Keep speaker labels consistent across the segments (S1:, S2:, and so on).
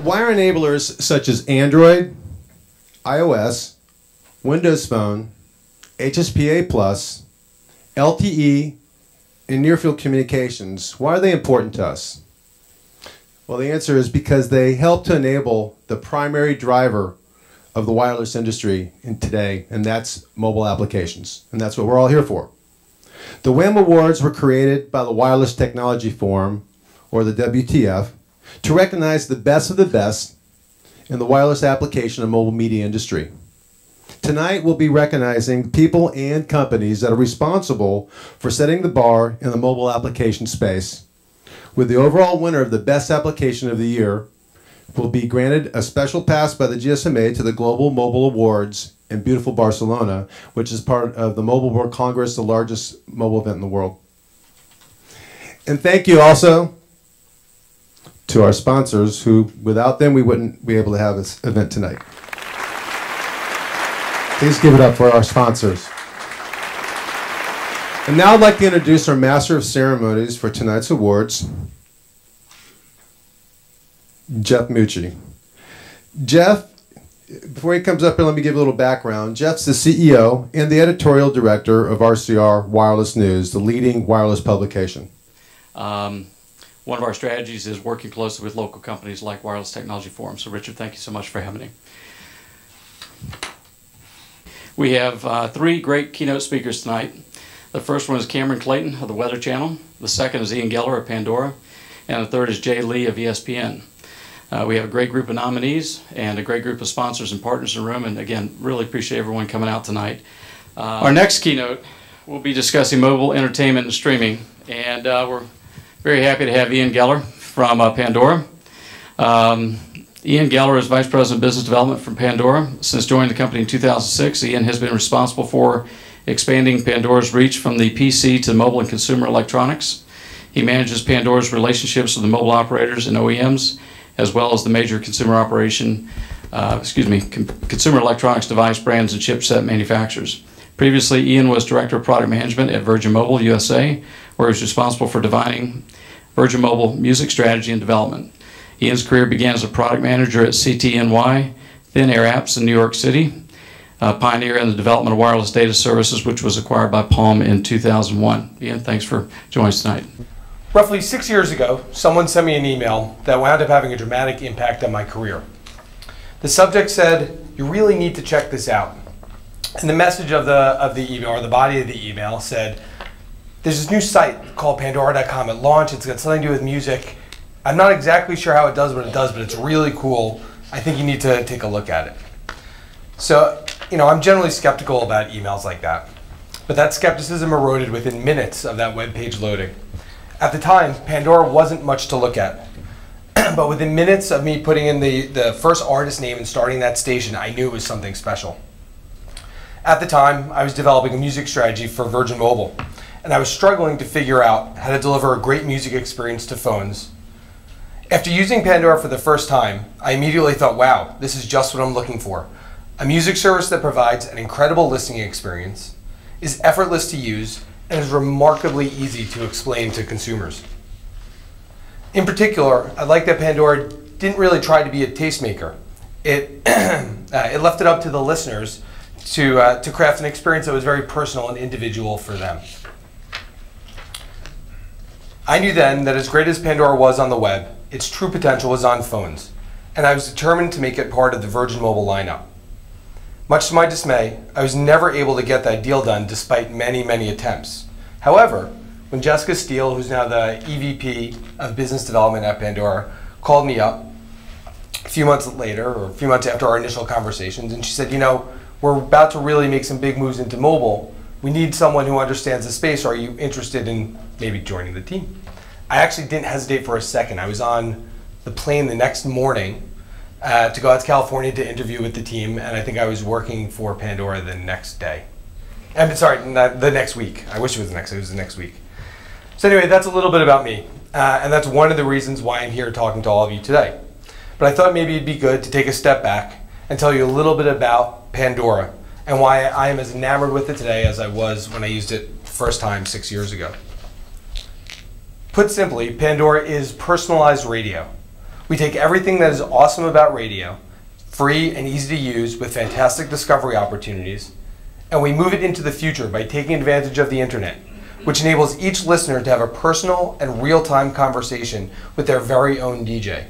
S1: Wire enablers such as Android, iOS, Windows Phone, HSPA+, LTE, and near-field communications, why are they important to us? Well, the answer is because they help to enable the primary driver of the wireless industry in today, and that's mobile applications. And that's what we're all here for. The WAMM Awards were created by the Wireless Technology Forum, or the WTF, to recognize the best of the best in the wireless application and mobile media industry. Tonight, we'll be recognizing people and companies that are responsible for setting the bar in the mobile application space. With the overall winner of the Best Application of the Year, will be granted a special pass by the GSMA to the Global Mobile Awards in beautiful Barcelona, which is part of the Mobile World Congress, the largest mobile event in the world. And thank you also to our sponsors, who without them we wouldn't be able to have this event tonight. Please give it up for our sponsors. And now I'd like to introduce our Master of Ceremonies for tonight's awards, Jeff Mucci. Jeff, before he comes up here, let me give a little background. Jeff's the CEO and the editorial director of RCR Wireless News, the leading wireless publication.
S2: One of our strategies is working closely with local companies like Wireless Technology Forum. So Richard, thank you so much for having me. We have 3 great keynote speakers tonight. The first one is Cameron Clayton of the Weather Channel. The second is Ian Geller of Pandora. And the third is Jay Lee of ESPN. We have a great group of nominees and a great group of sponsors and partners in the room. And again, really appreciate everyone coming out tonight. Our next keynote, we'll be discussing mobile entertainment and streaming. And we're very happy to have Ian Geller from Pandora. Ian Geller is Vice President of Business Development from Pandora. Since joining the company in 2006, Ian has been responsible for expanding Pandora's reach from the PC to mobile and consumer electronics. He manages Pandora's relationships with the mobile operators and OEMs, as well as the major consumer consumer electronics device brands and chipset manufacturers. Previously, Ian was Director of Product Management at Virgin Mobile USA, where he was responsible for defining Virgin Mobile music strategy and development. Ian's career began as a product manager at CTNY, then Air Apps in New York City, a pioneer in the development of wireless data services, which was acquired by Palm in 2001. Ian, thanks for joining us tonight.
S3: Roughly 6 years ago, someone sent me an email that wound up having a dramatic impact on my career. The subject said, "You really need to check this out." And the message of the email, or the body of the email, said, "There's this new site called Pandora.com. It launched. It's got something to do with music. I'm not exactly sure how it does what it does, but it's really cool. I think you need to take a look at it." So, I'm generally skeptical about emails like that. But that skepticism eroded within minutes of that web page loading. At the time, Pandora wasn't much to look at. But within minutes of me putting in the first artist name and starting that station, I knew it was something special. At the time, I was developing a music strategy for Virgin Mobile, and I was struggling to figure out how to deliver a great music experience to phones. After using Pandora for the first time, I immediately thought, wow, this is just what I'm looking for. A music service that provides an incredible listening experience, is effortless to use, and is remarkably easy to explain to consumers. In particular, I like that Pandora didn't really try to be a tastemaker. It left it up to the listeners to craft an experience that was very personal and individual for them. I knew then that as great as Pandora was on the web, its true potential was on phones, and I was determined to make it part of the Virgin Mobile lineup. Much to my dismay, I was never able to get that deal done despite many, many attempts. However, when Jessica Steele, who's now the EVP of Business Development at Pandora, called me up a few months later, or a few months after our initial conversations, and she said, we're about to really make some big moves into mobile. We need someone who understands the space. Are you interested in maybe joining the team? I actually didn't hesitate for a second. I was on the plane the next morning to go out to California to interview with the team, and I think I was working for Pandora the next day. I'm sorry, not the next week. I wish it was the next. It was the next week. So anyway, that's a little bit about me, and that's one of the reasons why I'm here talking to all of you today. But I thought maybe it'd be good to take a step back and tell you a little bit about Pandora and why I am as enamored with it today as I was when I used it the first time 6 years ago. Put simply, Pandora is personalized radio. We take everything that is awesome about radio, free and easy to use with fantastic discovery opportunities, and we move it into the future by taking advantage of the internet, which enables each listener to have a personal and real-time conversation with their very own DJ.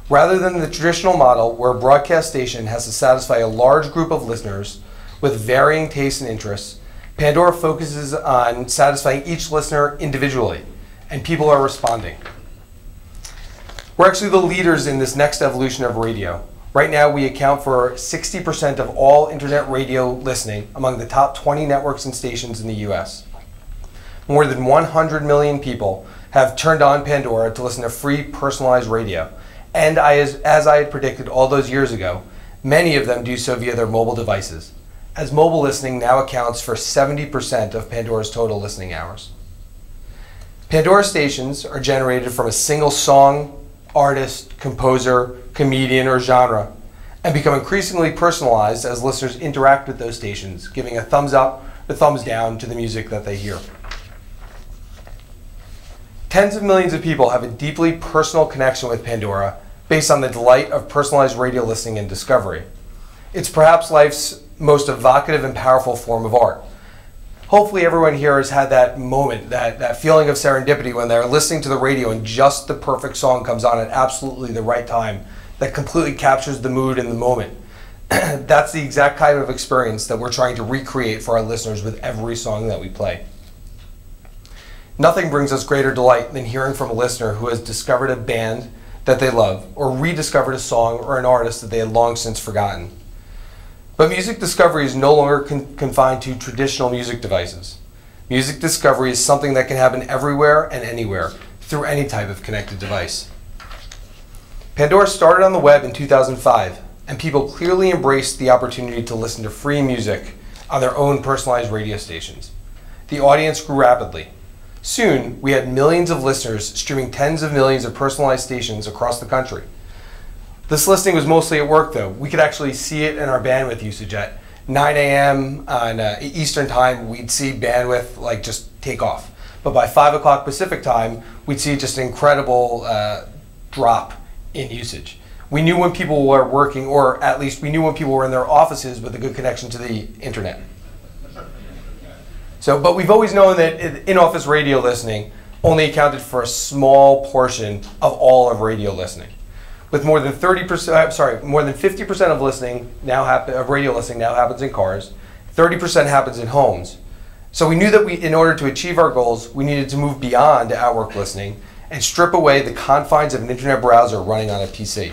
S3: Rather than the traditional model where a broadcast station has to satisfy a large group of listeners with varying tastes and interests, Pandora focuses on satisfying each listener individually, and people are responding. We're actually the leaders in this next evolution of radio. Right now, we account for 60% of all internet radio listening among the top 20 networks and stations in the US. More than 100 million people have turned on Pandora to listen to free, personalized radio. And as I had predicted all those years ago, many of them do so via their mobile devices, as mobile listening now accounts for 70% of Pandora's total listening hours. Pandora stations are generated from a single song, artist, composer, comedian, or genre, and become increasingly personalized as listeners interact with those stations, giving a thumbs up or thumbs down to the music that they hear. Tens of millions of people have a deeply personal connection with Pandora based on the delight of personalized radio listening and discovery. It's perhaps life's most evocative and powerful form of art. Hopefully everyone here has had that moment, that feeling of serendipity when they're listening to the radio and just the perfect song comes on at absolutely the right time that completely captures the mood and the moment. That's the exact kind of experience that we're trying to recreate for our listeners with every song that we play. Nothing brings us greater delight than hearing from a listener who has discovered a band that they love or rediscovered a song or an artist that they had long since forgotten. But music discovery is no longer confined to traditional music devices. Music discovery is something that can happen everywhere and anywhere through any type of connected device. Pandora started on the web in 2005, and people clearly embraced the opportunity to listen to free music on their own personalized radio stations. The audience grew rapidly. Soon, we had millions of listeners streaming tens of millions of personalized stations across the country. This listening was mostly at work, though. We could actually see it in our bandwidth usage. At 9 a.m. on Eastern time, we'd see bandwidth just take off. But by 5 o'clock Pacific time, we'd see just an incredible drop in usage. We knew when people were working, or at least we knew when people were in their offices with a good connection to the internet. But we've always known that in-office radio listening only accounted for a small portion of all of radio listening. With more than 50% of listening of radio listening now happens in cars, 30% happens in homes. So we knew that in order to achieve our goals, we needed to move beyond at-work listening and strip away the confines of an internet browser running on a PC.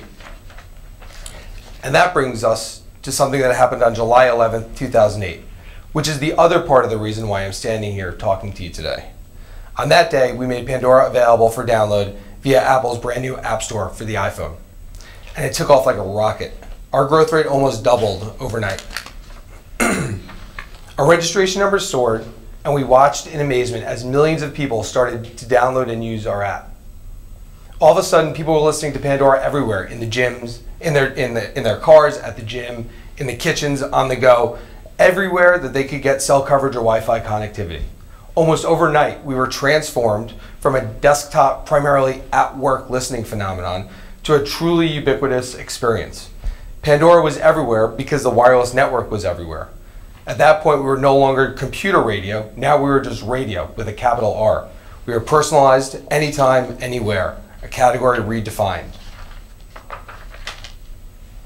S3: And that brings us to something that happened on July 11th, 2008. Which is the other part of the reason why I'm standing here talking to you today. On that day, we made Pandora available for download via Apple's brand new App Store for the iPhone. And it took off like a rocket. Our growth rate almost doubled overnight. Our registration numbers soared, and we watched in amazement as millions of people started to download and use our app. All of a sudden, people were listening to Pandora everywhere, in the gyms, in their cars, at the gym, in the kitchens, on the go, everywhere that they could get cell coverage or Wi-Fi connectivity. Almost overnight, we were transformed from a desktop, primarily at-work listening phenomenon to a truly ubiquitous experience. Pandora was everywhere because the wireless network was everywhere. At that point, we were no longer computer radio. Now we were just radio with a capital R. We were personalized anytime, anywhere, a category redefined.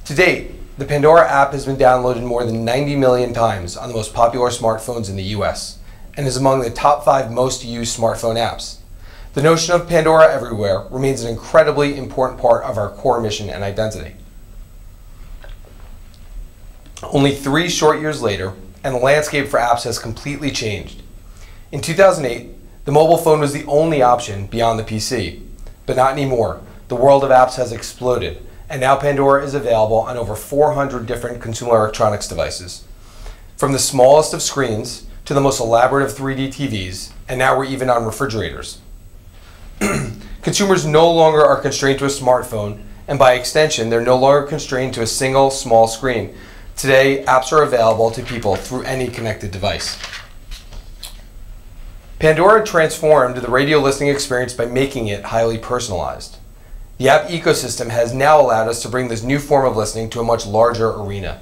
S3: To date, the Pandora app has been downloaded more than 90 million times on the most popular smartphones in the US and is among the top 5 most used smartphone apps. The notion of Pandora everywhere remains an incredibly important part of our core mission and identity. Only 3 short years later, and the landscape for apps has completely changed. In 2008, the mobile phone was the only option beyond the PC, but not anymore. The world of apps has exploded. And now Pandora is available on over 400 different consumer electronics devices. From the smallest of screens to the most elaborate of 3D TVs, and now we're even on refrigerators. Consumers no longer are constrained to a smartphone, and by extension, they're no longer constrained to a single small screen. Today, apps are available to people through any connected device. Pandora transformed the radio listening experience by making it highly personalized. The app ecosystem has now allowed us to bring this new form of listening to a much larger arena.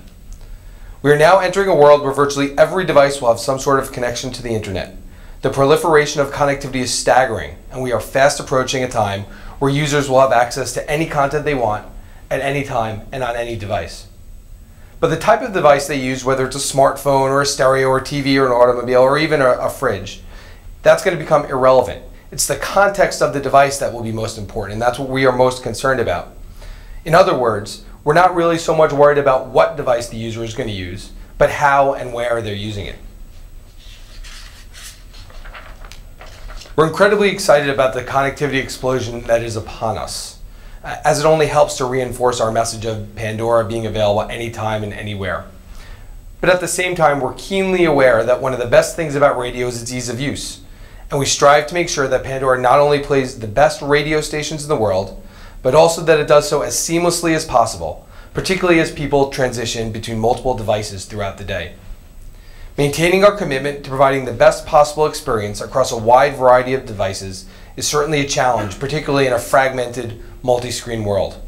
S3: We are now entering a world where virtually every device will have some sort of connection to the internet. The proliferation of connectivity is staggering, and we are fast approaching a time where users will have access to any content they want at any time and on any device. But the type of device they use, whether it's a smartphone or a stereo or a TV or an automobile or even a fridge, that's going to become irrelevant. It's the context of the device that will be most important, and that's what we are most concerned about. In other words, we're not really so much worried about what device the user is going to use, but how and where they're using it. We're incredibly excited about the connectivity explosion that is upon us, as it only helps to reinforce our message of Pandora being available anytime and anywhere. But at the same time, we're keenly aware that one of the best things about radio is its ease of use. And we strive to make sure that Pandora not only plays the best radio stations in the world, but also that it does so as seamlessly as possible, particularly as people transition between multiple devices throughout the day. Maintaining our commitment to providing the best possible experience across a wide variety of devices is certainly a challenge, particularly in a fragmented, multi-screen world.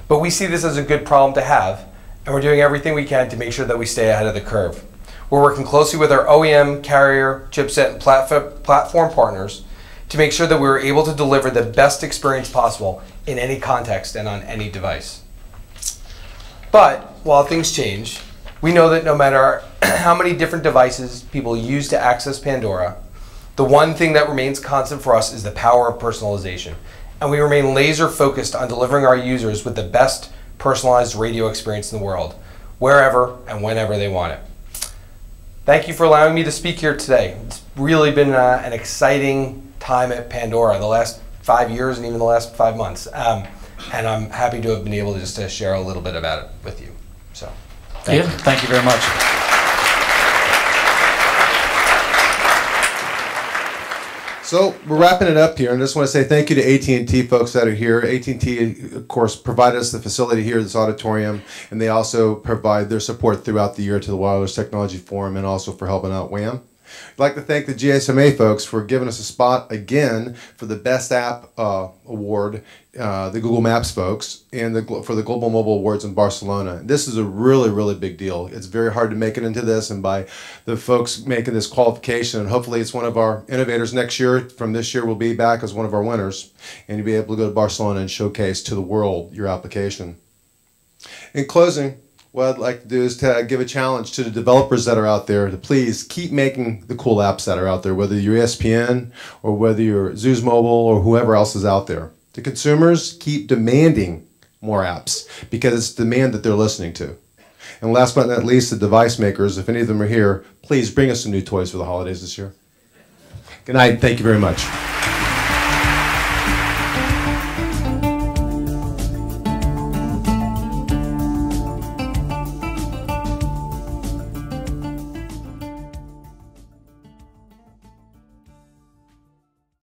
S3: But we see this as a good problem to have, and we're doing everything we can to make sure that we stay ahead of the curve. We're working closely with our OEM, carrier, chipset, and platform partners to make sure that we're able to deliver the best experience possible in any context and on any device. But while things change, we know that no matter how many different devices people use to access Pandora, the one thing that remains constant for us is the power of personalization. And we remain laser focused on delivering our users with the best personalized radio experience in the world, wherever and whenever they want it. Thank you for allowing me to speak here today. It's really been an exciting time at Pandora, the last 5 years and even the last 5 months. And I'm happy to have been able to just to share a little bit about it with you. So,
S2: thank you very much.
S1: So we're wrapping it up here, and I just want to say thank you to AT&T folks that are here. AT&T, of course, provided us the facility here at this auditorium, and they also provide their support throughout the year to the Wireless Technology Forum and also for helping out WAMM. I'd like to thank the GSMA folks for giving us a spot again for the Best App Award, the Google Maps folks, and for the Global Mobile Awards in Barcelona. This is a really, really big deal. It's very hard to make it into this, and by the folks making this qualification, and hopefully it's one of our innovators next year, from this year will be back as one of our winners, and you'll be able to go to Barcelona and showcase to the world your application. In closing, what I'd like to do is to give a challenge to the developers that are out there to please keep making the cool apps that are out there, whether you're ESPN or whether you're Zeus Mobile or whoever else is out there. The consumers keep demanding more apps because it's demand that they're listening to. And last but not least, the device makers, if any of them are here, please bring us some new toys for the holidays this year. Good night. Thank you very much.